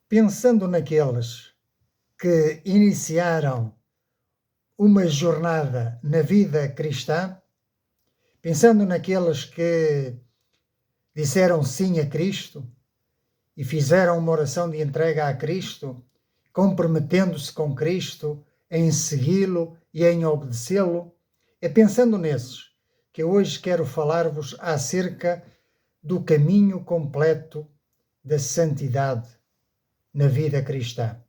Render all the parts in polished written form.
Pensando naqueles que iniciaram uma jornada na vida cristã, pensando naqueles que disseram sim a Cristo e fizeram uma oração de entrega a Cristo, comprometendo-se com Cristo em segui-lo e em obedecê-lo, é pensando nesses que hoje quero falar-vos acerca do caminho completo da santidade na vida cristã.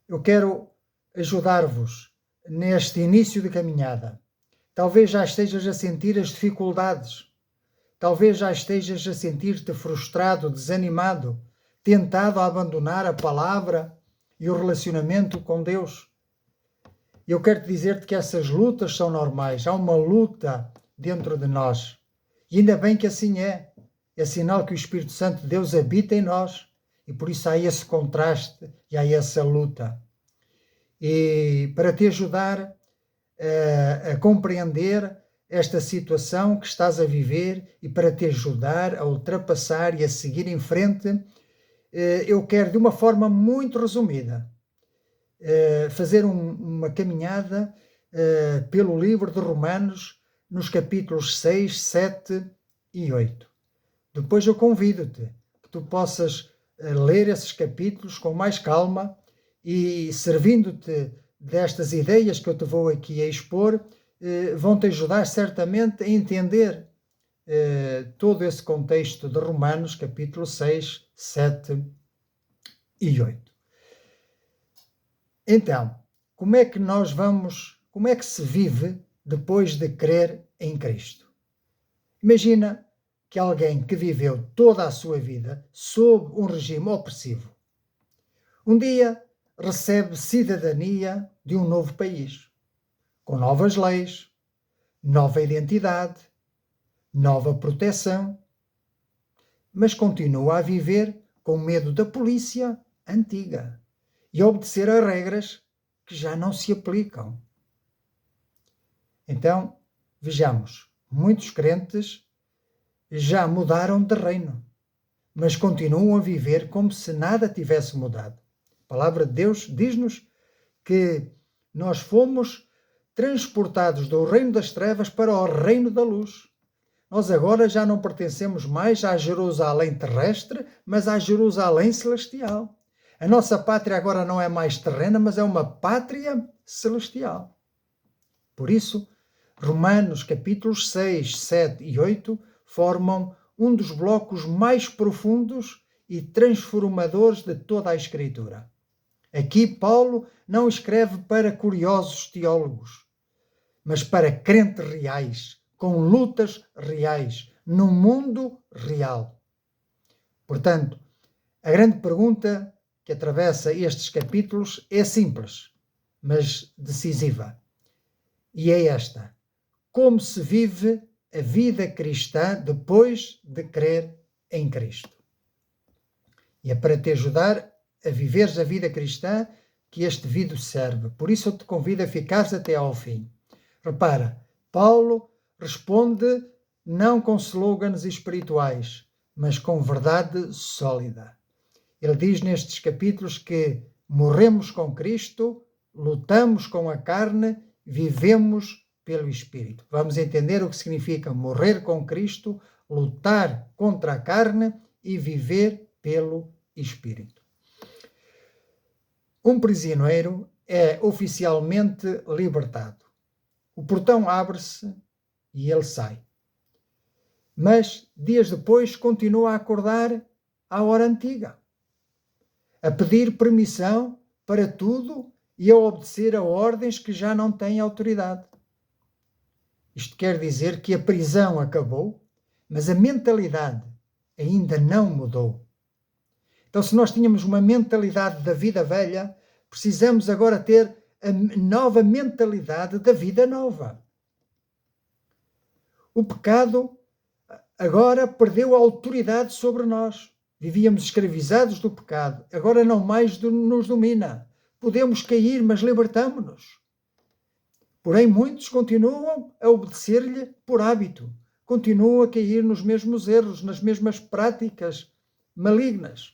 Eu quero ajudar-vos neste início de caminhada. Talvez já estejas a sentir as dificuldades, talvez já estejas a sentir-te frustrado, desanimado, tentado a abandonar a palavra e o relacionamento com Deus. Eu quero te dizer-te que essas lutas são normais, há uma luta dentro de nós. E ainda bem que assim é. É sinal que o Espírito Santo de Deus habita em nós e por isso há esse contraste e há essa luta. E para te ajudar a compreender esta situação que estás a viver e para te ajudar a ultrapassar e a seguir em frente, eu quero, de uma forma muito resumida, fazer uma caminhada pelo livro de Romanos, nos capítulos 6, 7 e 8. Depois eu convido-te que tu possas ler esses capítulos com mais calma e, servindo-te destas ideias que eu te vou aqui a expor, vão-te ajudar certamente a entender todo esse contexto de Romanos, capítulo 6, 7 e 8. Então, como é que se vive depois de crer em Cristo? Imagina que alguém que viveu toda a sua vida sob um regime opressivo, um dia recebe cidadania de um novo país, com novas leis, nova identidade, nova proteção, mas continua a viver com medo da polícia antiga e a obedecer a regras que já não se aplicam. Então, vejamos, muitos crentes já mudaram de reino, mas continuam a viver como se nada tivesse mudado. A palavra de Deus diz-nos que nós fomos transportados do reino das trevas para o reino da luz. Nós agora já não pertencemos mais à Jerusalém terrestre, mas à Jerusalém celestial. A nossa pátria agora não é mais terrena, mas é uma pátria celestial. Por isso, Romanos capítulos 6, 7 e 8 formam um dos blocos mais profundos e transformadores de toda a Escritura. Aqui Paulo não escreve para curiosos teólogos, mas para crentes reais, com lutas reais, num mundo real. Portanto, a grande pergunta que atravessa estes capítulos é simples, mas decisiva. E é esta: como se vive a vida cristã depois de crer em Cristo? E é para te ajudar a viveres a vida cristã que este vídeo serve. Por isso eu te convido a ficares até ao fim. Repara, Paulo responde não com slogans espirituais, mas com verdade sólida. Ele diz nestes capítulos que morremos com Cristo, lutamos com a carne, vivemos pelo Espírito. Vamos entender o que significa morrer com Cristo, lutar contra a carne e viver pelo Espírito. Um prisioneiro é oficialmente libertado. O portão abre-se e ele sai. Mas, dias depois, continua a acordar à hora antiga, a pedir permissão para tudo e a obedecer a ordens que já não têm autoridade. Isto quer dizer que a prisão acabou, mas a mentalidade ainda não mudou. Então, se nós tínhamos uma mentalidade da vida velha, precisamos agora ter a nova mentalidade da vida nova. O pecado agora perdeu a autoridade sobre nós. Vivíamos escravizados do pecado, agora não mais nos domina. Podemos cair, mas libertamo-nos. Porém, muitos continuam a obedecer-lhe por hábito, continuam a cair nos mesmos erros, nas mesmas práticas malignas.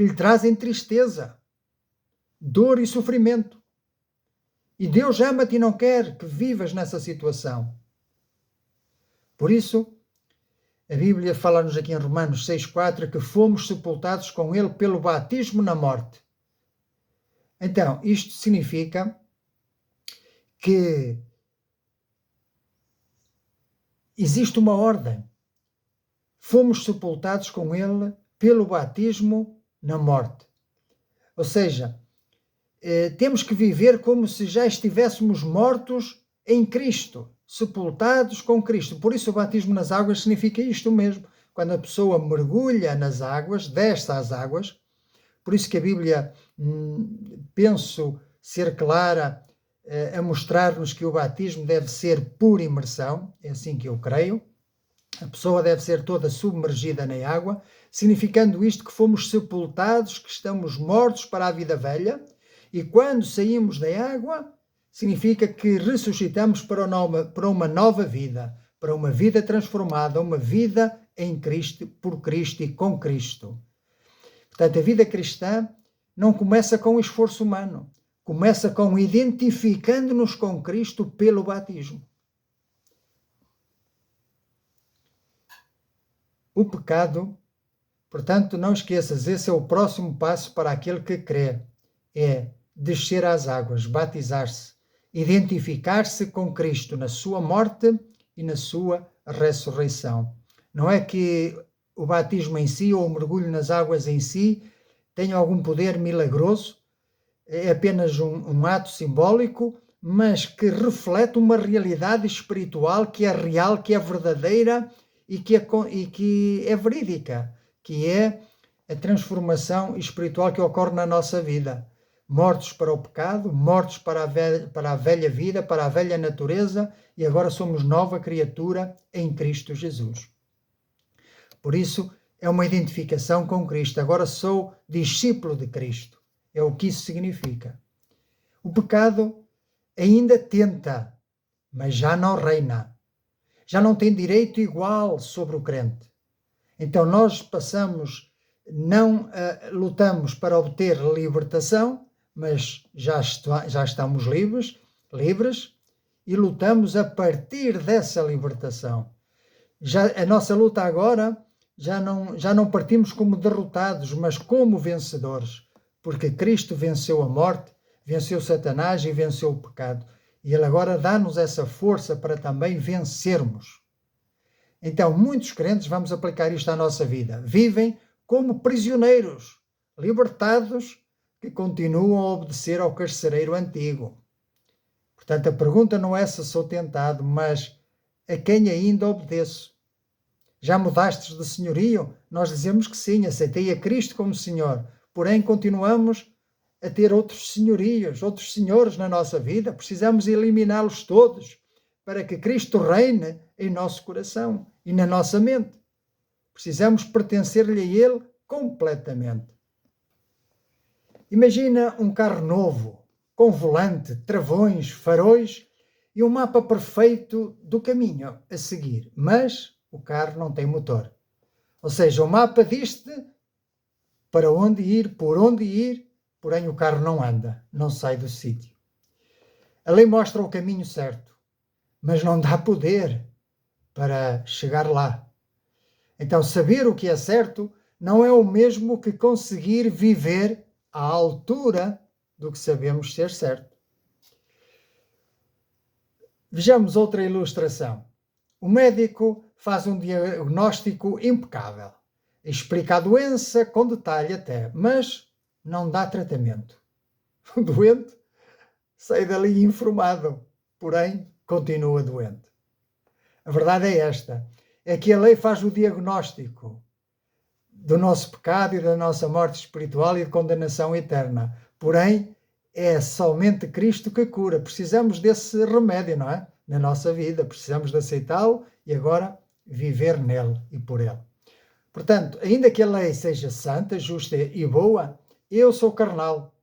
que lhe trazem tristeza, dor e sofrimento. E Deus ama-te e não quer que vivas nessa situação. Por isso, a Bíblia fala-nos aqui em Romanos 6,4 que fomos sepultados com ele pelo batismo na morte. Então, isto significa que existe uma ordem. Fomos sepultados com ele pelo batismo na morte. Ou seja, temos que viver como se já estivéssemos mortos em Cristo, sepultados com Cristo. Por isso o batismo nas águas significa isto mesmo. Quando a pessoa mergulha nas águas, desce às águas, por isso que a Bíblia, penso ser clara a mostrar-nos que o batismo deve ser por imersão, é assim que eu creio. A pessoa deve ser toda submergida na água, significando isto que fomos sepultados, que estamos mortos para a vida velha, e quando saímos da água, significa que ressuscitamos para uma nova vida, para uma vida transformada, uma vida em Cristo, por Cristo e com Cristo. Portanto, a vida cristã não começa com esforço humano, começa com identificando-nos com Cristo pelo batismo. O pecado, portanto, não esqueças, esse é o próximo passo para aquele que crê, é descer às águas, batizar-se, identificar-se com Cristo na sua morte e na sua ressurreição. Não é que o batismo em si ou o mergulho nas águas em si tenha algum poder milagroso, é apenas um ato simbólico, mas que reflete uma realidade espiritual que é real, que é verdadeira e que é verídica, que é a transformação espiritual que ocorre na nossa vida. Mortos para o pecado, mortos para a velha vida, para a velha natureza, e agora somos nova criatura em Cristo Jesus. Por isso, é uma identificação com Cristo. Agora sou discípulo de Cristo. É o que isso significa. O pecado ainda tenta, mas já não reina. Já não tem direito igual sobre o crente. Então nós lutamos para obter libertação, mas já estamos livres e lutamos a partir dessa libertação. A nossa luta agora já não partimos como derrotados, mas como vencedores, porque Cristo venceu a morte, venceu Satanás e venceu o pecado. E Ele agora dá-nos essa força para também vencermos. Então, muitos crentes, vamos aplicar isto à nossa vida, vivem como prisioneiros, libertados, que continuam a obedecer ao carcereiro antigo. Portanto, a pergunta não é se sou tentado, mas a quem ainda obedeço. Já mudastes de senhorio? Nós dizemos que sim, aceitei a Cristo como Senhor, porém continuamos a ter outros senhorios, outros senhores na nossa vida. Precisamos eliminá-los todos para que Cristo reine em nosso coração e na nossa mente. Precisamos pertencer-lhe a Ele completamente. Imagina um carro novo, com volante, travões, faróis e um mapa perfeito do caminho a seguir, mas o carro não tem motor. Ou seja, o mapa diz-te para onde ir, por onde ir, porém o carro não anda, não sai do sítio. A lei mostra o caminho certo, mas não dá poder para chegar lá. Então, saber o que é certo não é o mesmo que conseguir viver à altura do que sabemos ser certo. Vejamos outra ilustração. O médico faz um diagnóstico impecável, explica a doença com detalhe até, mas não dá tratamento. O doente sai dali informado, porém continua doente. A verdade é esta, é que a lei faz o diagnóstico do nosso pecado e da nossa morte espiritual e de condenação eterna. Porém, é somente Cristo que cura. Precisamos desse remédio, não é? Na nossa vida, precisamos de aceitá-lo e agora viver nele e por ele. Portanto, ainda que a lei seja santa, justa e boa, eu sou carnal,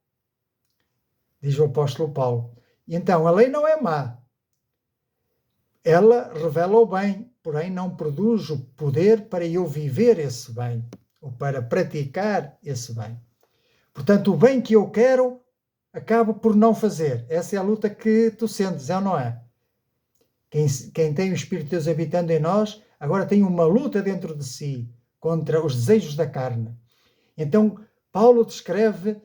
diz o apóstolo Paulo. E então, a lei não é má. Ela revela o bem, porém não produz o poder para eu viver esse bem, ou para praticar esse bem. Portanto, o bem que eu quero, acabo por não fazer. Essa é a luta que tu sentes, é ou não é? Quem tem o Espírito de Deus habitando em nós, agora tem uma luta dentro de si contra os desejos da carne. Então, Paulo descreve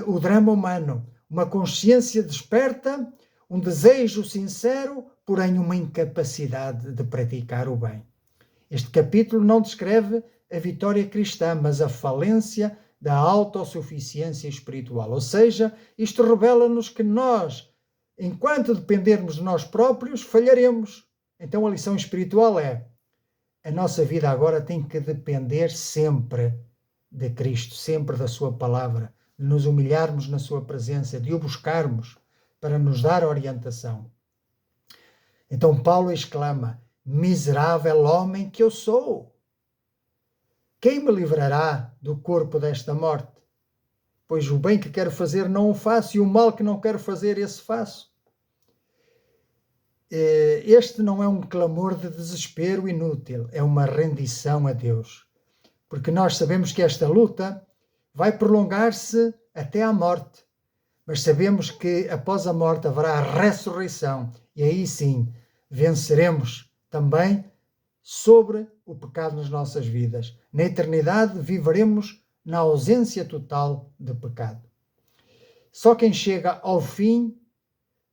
o drama humano, uma consciência desperta, um desejo sincero, porém uma incapacidade de praticar o bem. Este capítulo não descreve a vitória cristã, mas a falência da autossuficiência espiritual. Ou seja, isto revela-nos que nós, enquanto dependermos de nós próprios, falharemos. Então a lição espiritual é: a nossa vida agora tem que depender sempre de Cristo, sempre da sua palavra, de nos humilharmos na sua presença, de o buscarmos para nos dar orientação. Então Paulo exclama: miserável homem que eu sou! Quem me livrará do corpo desta morte? Pois o bem que quero fazer não o faço, e o mal que não quero fazer, esse faço. Este não é um clamor de desespero inútil, é uma rendição a Deus. Porque nós sabemos que esta luta vai prolongar-se até à morte. Mas sabemos que após a morte haverá a ressurreição, e aí sim venceremos também sobre o pecado nas nossas vidas. Na eternidade viveremos na ausência total de pecado. Só quem chega ao fim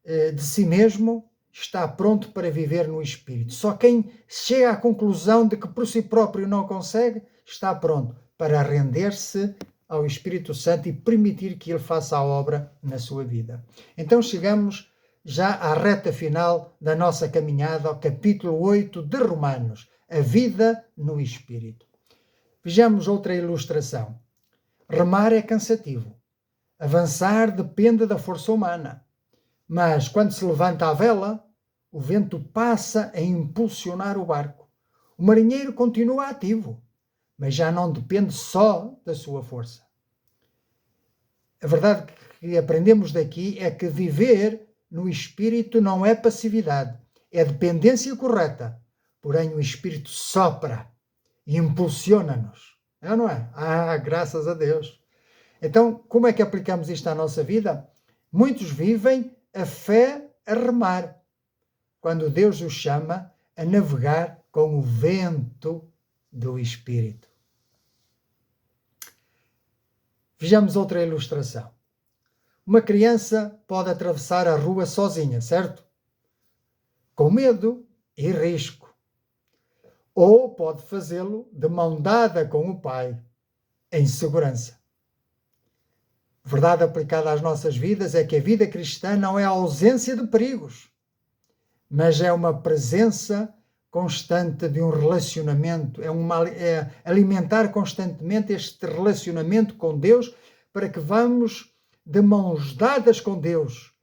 de si mesmo está pronto para viver no Espírito. Só quem chega à conclusão de que por si próprio não consegue, está pronto para render-se ao Espírito Santo e permitir que ele faça a obra na sua vida. Então chegamos já à reta final da nossa caminhada, ao capítulo 8 de Romanos, a vida no Espírito. Vejamos outra ilustração. Remar é cansativo. Avançar depende da força humana. Mas quando se levanta a vela, o vento passa a impulsionar o barco. O marinheiro continua ativo, mas já não depende só da sua força. A verdade que aprendemos daqui é que viver no Espírito não é passividade, é dependência correta. Porém, o Espírito sopra e impulsiona-nos. É ou não é? Graças a Deus. Então, como é que aplicamos isto à nossa vida? Muitos vivem a fé a remar, quando Deus os chama a navegar com o vento do Espírito. Vejamos outra ilustração. Uma criança pode atravessar a rua sozinha, certo? Com medo e risco. Ou pode fazê-lo de mão dada com o pai, em segurança. A verdade aplicada às nossas vidas é que a vida cristã não é a ausência de perigos, mas é uma presença constante de um relacionamento, é alimentar constantemente este relacionamento com Deus, para que vamos de mãos dadas com Deus.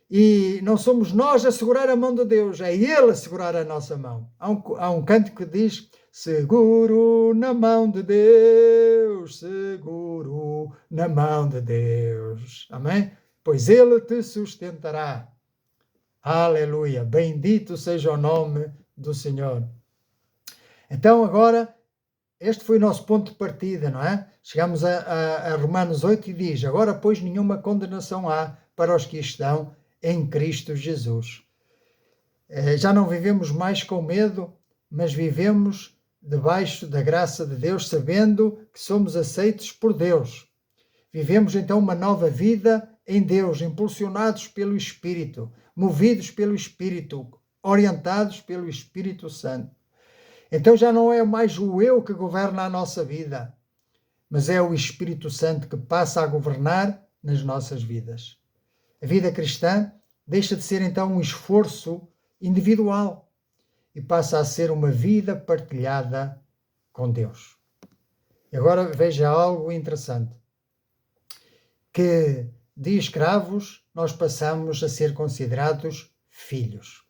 E não somos nós a segurar a mão de Deus, é Ele a segurar a nossa mão. Há um cântico que diz: seguro na mão de Deus, seguro na mão de Deus. Amém? Pois Ele te sustentará. Aleluia! Bendito seja o nome do Senhor. Então agora, este foi o nosso ponto de partida, não é? Chegamos a Romanos 8 e diz: agora, pois, nenhuma condenação há para os que estão em Cristo Jesus. Já não vivemos mais com medo, mas vivemos debaixo da graça de Deus, sabendo que somos aceitos por Deus. Vivemos então uma nova vida em Deus, impulsionados pelo Espírito, movidos pelo Espírito, orientados pelo Espírito Santo. Então já não é mais o eu que governa a nossa vida, mas é o Espírito Santo que passa a governar nas nossas vidas. A vida cristã deixa de ser então um esforço individual e passa a ser uma vida partilhada com Deus. E agora veja algo interessante, que de escravos nós passamos a ser considerados filhos.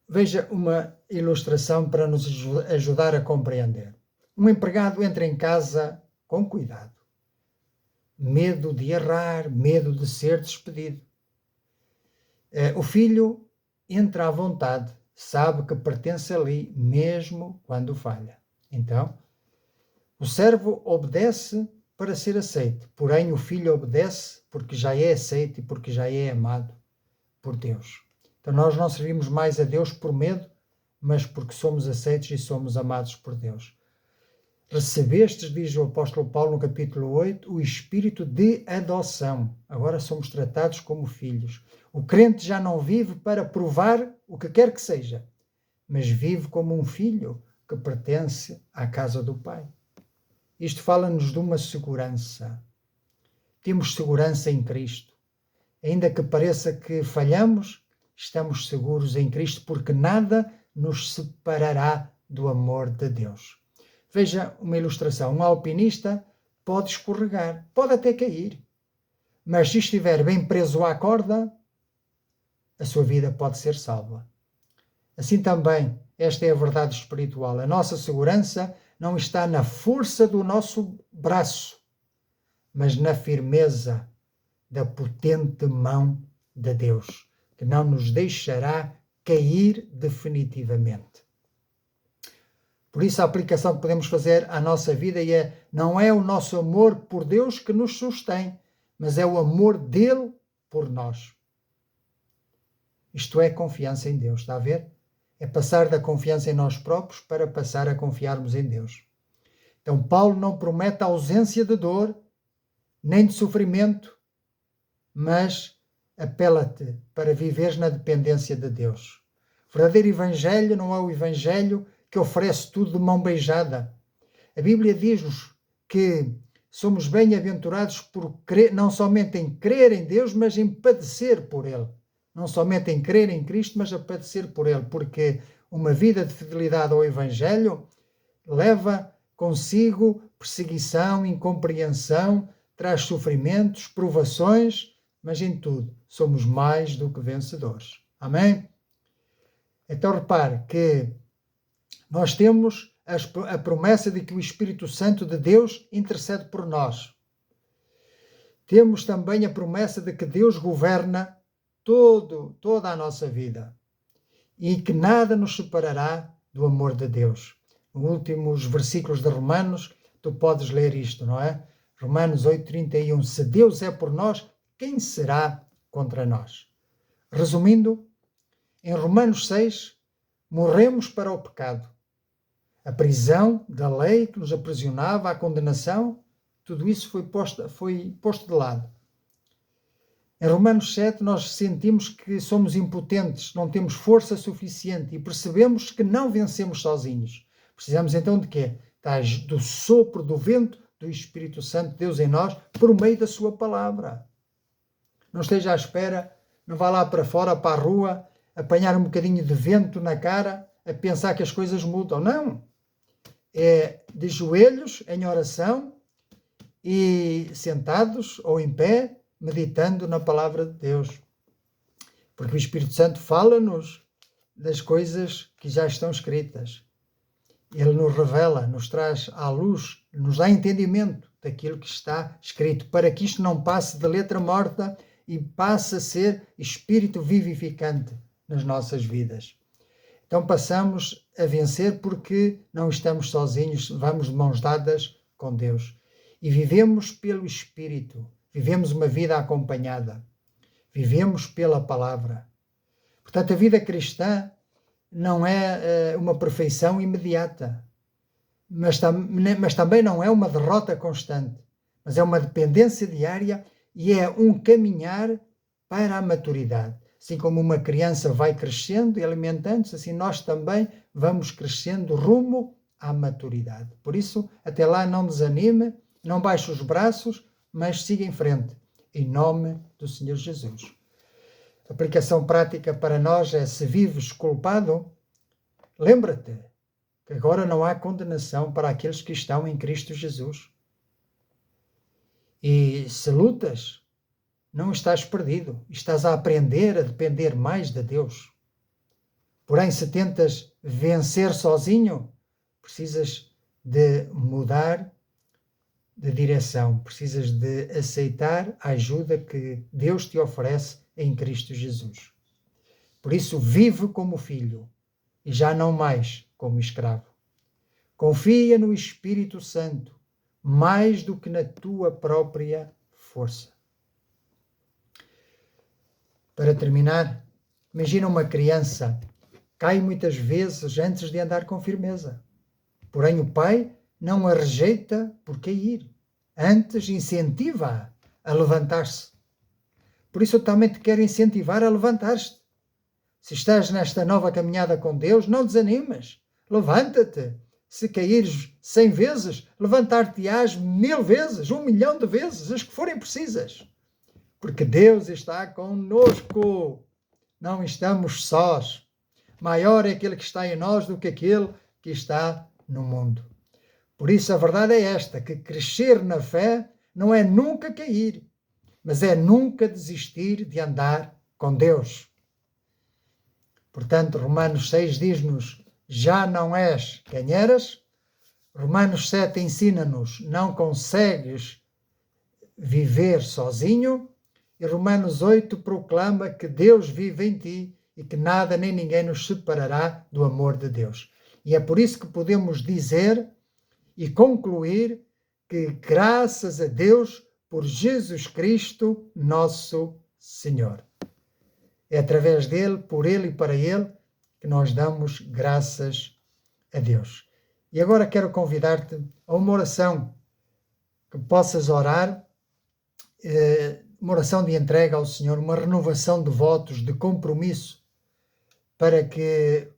Veja uma ilustração para nos ajudar a compreender. Um empregado entra em casa com cuidado. Medo de errar, medo de ser despedido. O filho entra à vontade, sabe que pertence ali, mesmo quando falha. Então, o servo obedece para ser aceite. Porém, o Filho obedece porque já é aceite e porque já é amado por Deus. Então nós não servimos mais a Deus por medo, mas porque somos aceitos e somos amados por Deus. Recebestes, diz o apóstolo Paulo no capítulo 8, o espírito de adoção. Agora somos tratados como filhos. O crente já não vive para provar o que quer que seja, mas vive como um filho que pertence à casa do Pai. Isto fala-nos de uma segurança. Temos segurança em Cristo. Ainda que pareça que falhamos, estamos seguros em Cristo, porque nada nos separará do amor de Deus. Veja uma ilustração. Um alpinista pode escorregar, pode até cair, mas se estiver bem preso à corda, a sua vida pode ser salva. Assim também, esta é a verdade espiritual. A nossa segurança não está na força do nosso braço, mas na firmeza da potente mão de Deus, que não nos deixará cair definitivamente. Por isso, a aplicação que podemos fazer à nossa vida não é o nosso amor por Deus que nos sustém, mas é o amor dele por nós. Isto é confiança em Deus, está a ver? É passar da confiança em nós próprios para passar a confiarmos em Deus. Então, Paulo não promete a ausência de dor, nem de sofrimento, mas apela-te para viveres na dependência de Deus. O verdadeiro evangelho não é o evangelho que oferece tudo de mão beijada. A Bíblia diz-nos que somos bem-aventurados por crer, não somente em crer em Deus, mas em padecer por Ele. Não somente em crer em Cristo, mas a padecer por Ele, porque uma vida de fidelidade ao evangelho leva consigo perseguição, incompreensão, traz sofrimentos, provações, mas em tudo somos mais do que vencedores. Amém? Então repare que nós temos a promessa de que o Espírito Santo de Deus intercede por nós. Temos também a promessa de que Deus governa toda a nossa vida e que nada nos separará do amor de Deus. Nos últimos versículos de Romanos, tu podes ler isto, não é? Romanos 8:31. Se Deus é por nós, quem será contra nós? Resumindo, em Romanos 6, morremos para o pecado. A prisão da lei que nos aprisionava à condenação, tudo isso foi posto de lado. Em Romanos 7, nós sentimos que somos impotentes, não temos força suficiente e percebemos que não vencemos sozinhos. Precisamos então de quê? Do sopro do vento do Espírito Santo de Deus em nós, por meio da sua palavra. Não esteja à espera, não vá lá para fora, para a rua, apanhar um bocadinho de vento na cara, a pensar que as coisas mudam. Não. É de joelhos, em oração, e sentados ou em pé, meditando na palavra de Deus. Porque o Espírito Santo fala-nos das coisas que já estão escritas. Ele nos revela, nos traz à luz, nos dá entendimento daquilo que está escrito, para que isto não passe de letra morta e passe a ser espírito vivificante nas nossas vidas. Então passamos a vencer porque não estamos sozinhos, vamos de mãos dadas com Deus. E vivemos pelo Espírito, vivemos uma vida acompanhada, vivemos pela palavra. Portanto, a vida cristã não é uma perfeição imediata, mas também não é uma derrota constante, mas é uma dependência diária e é um caminhar para a maturidade. Assim como uma criança vai crescendo e alimentando-se, assim nós também vamos crescendo rumo à maturidade. Por isso, até lá não desanime, não baixe os braços, mas siga em frente, em nome do Senhor Jesus. A aplicação prática para nós é: se vives culpado, lembra-te que agora não há condenação para aqueles que estão em Cristo Jesus. E se lutas, não estás perdido, estás a aprender a depender mais de Deus. Porém, se tentas vencer sozinho, precisas de mudar de direção, precisas de aceitar a ajuda que Deus te oferece em Cristo Jesus. Por isso, vive como filho e já não mais como escravo. Confia no Espírito Santo, mais do que na tua própria força. Para terminar, imagina uma criança cai muitas vezes antes de andar com firmeza. Porém, o pai não a rejeita por cair. Antes, incentiva-a a levantar-se. Por isso, eu também te quero incentivar a levantar-te. Se estás nesta nova caminhada com Deus, não desanimes. Levanta-te. Se caíres 100 vezes, levantar-te-ás 1000 vezes, 1.000.000 de vezes, as que forem precisas. Porque Deus está conosco. Não estamos sós. Maior é aquele que está em nós do que aquele que está no mundo. Por isso a verdade é esta, que crescer na fé não é nunca cair, mas é nunca desistir de andar com Deus. Portanto, Romanos 6 diz-nos, já não és quem eras. Romanos 7 ensina-nos, não consegues viver sozinho. E Romanos 8 proclama que Deus vive em ti e que nada nem ninguém nos separará do amor de Deus. E é por isso que podemos dizer e concluir que graças a Deus por Jesus Cristo, nosso Senhor. É através dele, por ele e para ele, que nós damos graças a Deus. E agora quero convidar-te a uma oração que possas orar, uma oração de entrega ao Senhor, uma renovação de votos, de compromisso, para que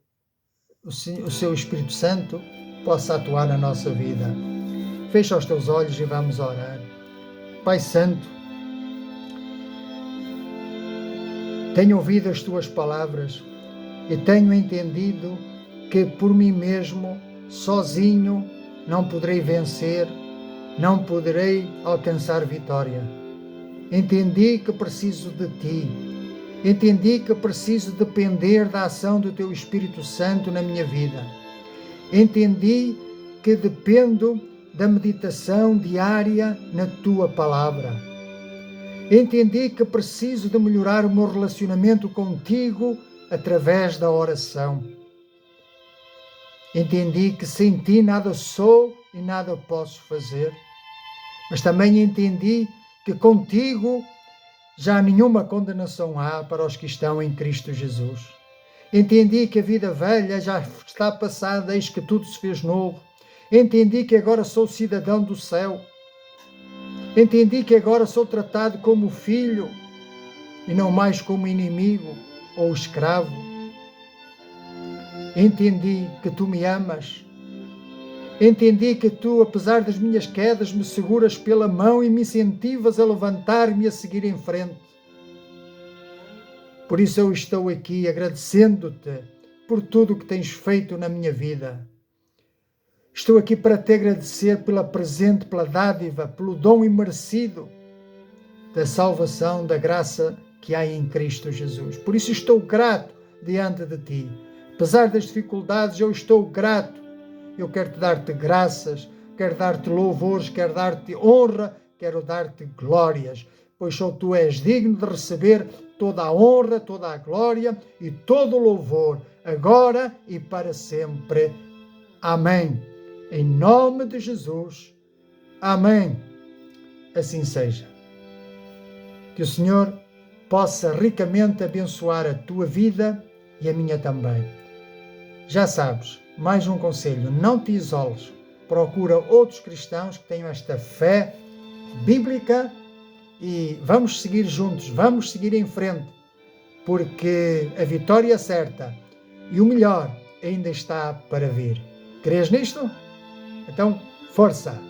o seu Espírito Santo possa atuar na nossa vida. Fecha os teus olhos e vamos orar. Pai Santo, tenho ouvido as tuas palavras e tenho entendido que por mim mesmo, sozinho, não poderei vencer, não poderei alcançar vitória. Entendi que preciso de ti. Entendi que preciso depender da ação do teu Espírito Santo na minha vida. Entendi que dependo da meditação diária na tua palavra. Entendi que preciso de melhorar o meu relacionamento contigo através da oração. Entendi que sem ti nada sou e nada posso fazer. Mas também entendi que contigo já nenhuma condenação há para os que estão em Cristo Jesus. Entendi que a vida velha já está passada, eis que tudo se fez novo. Entendi que agora sou cidadão do céu. Entendi que agora sou tratado como filho e não mais como inimigo ou escravo. Entendi que tu me amas. Entendi que tu, apesar das minhas quedas, me seguras pela mão e me incentivas a levantar-me e a seguir em frente. Por isso eu estou aqui agradecendo-te por tudo o que tens feito na minha vida. Estou aqui para te agradecer pela presente, pela dádiva, pelo dom imerecido da salvação, da graça que há em Cristo Jesus. Por isso estou grato diante de ti. Apesar das dificuldades, eu estou grato. Eu quero dar-te graças, quero dar-te louvores, quero dar-te honra, quero dar-te glórias, pois só tu és digno de receber toda a honra, toda a glória e todo o louvor, agora e para sempre. Amém. Em nome de Jesus. Amém. Assim seja. Que o Senhor possa ricamente abençoar a tua vida e a minha também. Já sabes, mais um conselho, não te isoles. Procura outros cristãos que tenham esta fé bíblica e vamos seguir juntos, vamos seguir em frente, porque a vitória é certa e o melhor ainda está para vir. Crês nisto? Então, força!